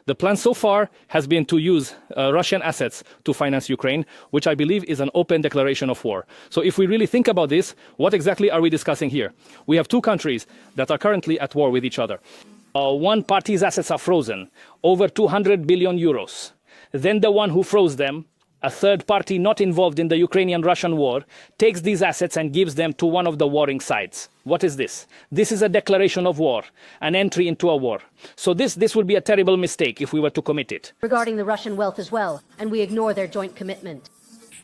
The plan so far has been to use Russian assets to finance Ukraine, which I believe is an open declaration of war. So if we really think about this, what exactly are we discussing here? We have two countries that are currently at war with each other. One party's assets are frozen, over 200 billion euros. Then the one who froze them, a third party not involved in the Ukrainian-Russian war, takes these assets and gives them to one of the warring sides. What is this? This is a declaration of war, an entry into a war. So this would be a terrible mistake if we were to commit it. Regarding the Russian wealth as well, and we ignore their joint commitment.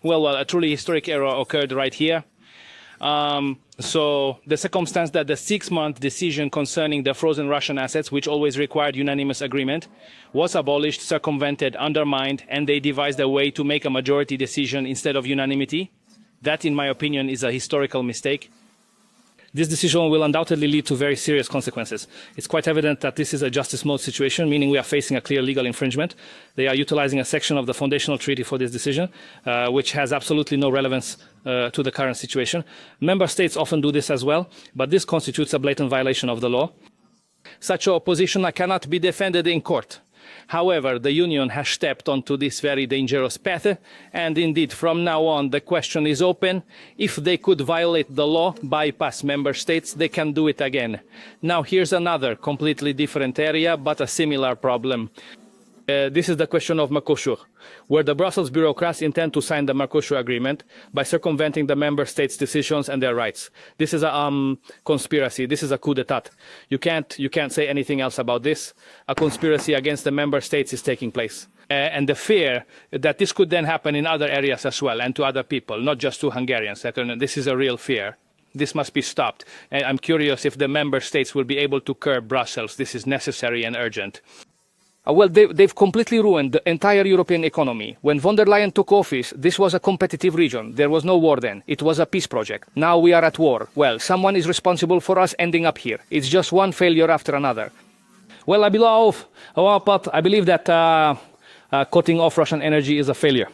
Well, a truly historic error occurred right here. So the circumstance that the 6-month decision concerning the frozen Russian assets, which always required unanimous agreement, was abolished, circumvented, undermined, and they devised a way to make a majority decision instead of unanimity. That, in my opinion, is a historical mistake. This decision will undoubtedly lead to very serious consequences. It's quite evident that this is a justice mode situation, meaning we are facing a clear legal infringement. They are utilizing a section of the foundational treaty for this decision, which has absolutely no relevance to the current situation. Member states often do this as well, but this constitutes a blatant violation of the law. Such a position cannot be defended in court. However, the Union has stepped onto this very dangerous path, and indeed, from now on, the question is open. If they could violate the law, bypass member states, they can do it again. Now, here's another completely different area, but a similar problem. This is the question of Mercosur, where the Brussels bureaucrats intend to sign the Mercosur agreement by circumventing the member states' decisions and their rights. This is a conspiracy. This is a coup d'etat. You can't say anything else about this. A conspiracy against the member states is taking place. And the fear that this could then happen in other areas as well, and to other people, not just to Hungarians. This is a real fear. This must be stopped. And I'm curious if the member states will be able to curb Brussels. This is necessary and urgent. Well, they've completely ruined the entire European economy. When von der Leyen took office, this was a competitive region. There was no war then. It was a peace project. Now we are at war. Well, someone is responsible for us ending up here. It's just one failure after another. Well, I believe that cutting off Russian energy is a failure.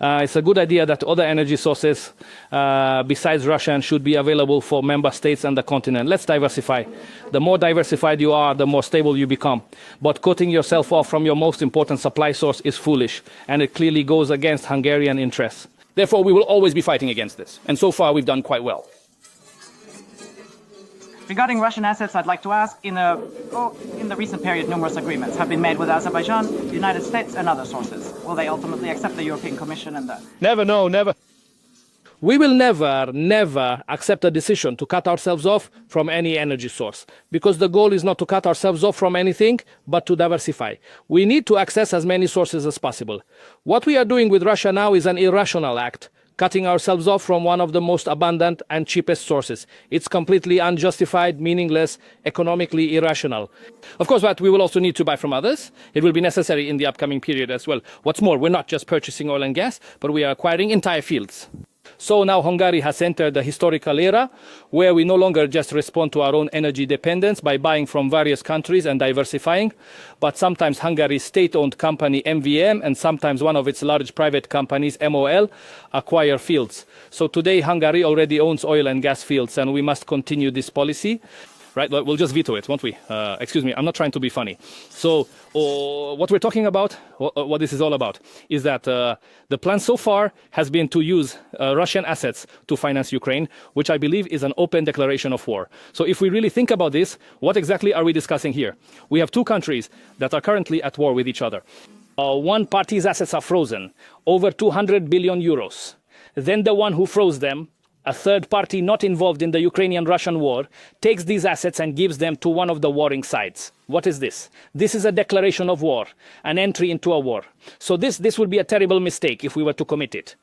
It's a good idea that other energy sources besides Russian should be available for member states and the continent. Let's diversify. The more diversified you are, the more stable you become. But cutting yourself off from your most important supply source is foolish, and it clearly goes against Hungarian interests. Therefore, we will always be fighting against this. And so far, we've done quite well. Regarding Russian assets, I'd like to ask, in the recent period, numerous agreements have been made with Azerbaijan, the United States, and other sources. Will they ultimately accept the European Commission and the... Never, no, never. We will never accept a decision to cut ourselves off from any energy source, because the goal is not to cut ourselves off from anything, but to diversify. We need to access as many sources as possible. What we are doing with Russia now is an irrational act, cutting ourselves off from one of the most abundant and cheapest sources. It's completely unjustified, meaningless, economically irrational. Of course, but we will also need to buy from others. It will be necessary in the upcoming period as well. What's more, we're not just purchasing oil and gas, but we are acquiring entire fields. So now Hungary has entered the historical era where we no longer just respond to our own energy dependence by buying from various countries and diversifying, but sometimes Hungary's state-owned company MVM and sometimes one of its large private companies MOL acquire fields. So today Hungary already owns oil and gas fields, and we must continue this policy. Right, we'll just veto it, won't we? Excuse me, I'm not trying to be funny. So what we're talking about, what this is all about, is that the plan so far has been to use Russian assets to finance Ukraine, which I believe is an open declaration of war. So if we really think about this, what exactly are we discussing here? We have two countries that are currently at war with each other. One party's assets are frozen, over 200 billion euros. Then the one who froze them, a third party not involved in the Ukrainian-Russian war, takes these assets and gives them to one of the warring sides. What is this? This is a declaration of war, an entry into a war. So this would be a terrible mistake if we were to commit it.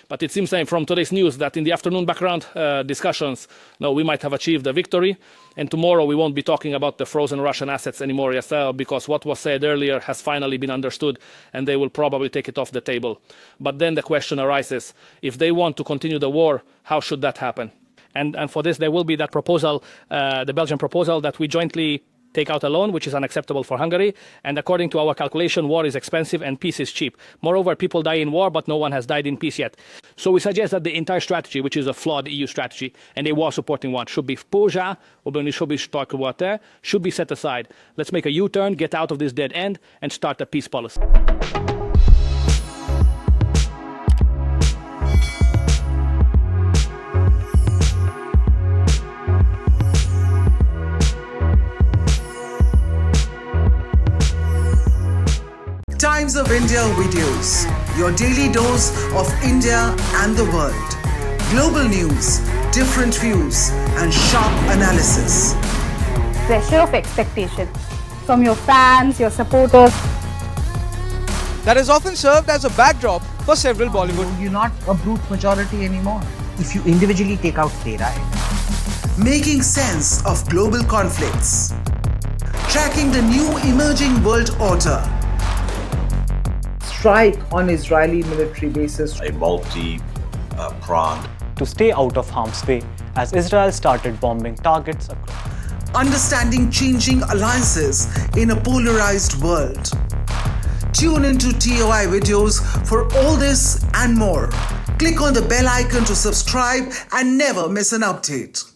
But it seems like from today's news that in the afternoon background discussions, we might have achieved a victory. And tomorrow we won't be talking about the frozen Russian assets anymore, because what was said earlier has finally been understood, and they will probably take it off the table. But then the question arises, if they want to continue the war, how should that happen? And for this, there will be that proposal, the Belgian proposal that we jointly take out a loan, which is unacceptable for Hungary. And according to our calculation, war is expensive and peace is cheap. Moreover, people die in war, but no one has died in peace yet. So we suggest that the entire strategy, which is a flawed EU strategy and a war-supporting one, should be should be set aside. Let's make a U-turn, get out of this dead end, and start a peace policy. Times of India videos, your daily dose of India and the world. Global news, different views, and sharp analysis. Pressure of expectation from your fans, your supporters. That has often served as a backdrop for several Bollywood. You're not a brute majority anymore. If you individually take out playwright. Making sense of global conflicts. Tracking the new emerging world order. Strike on Israeli military bases. A multi-pronged. To stay out of harm's way as Israel started bombing targets across. Understanding changing alliances in a polarized world. Tune into TOI videos for all this and more. Click on the bell icon to subscribe and never miss an update.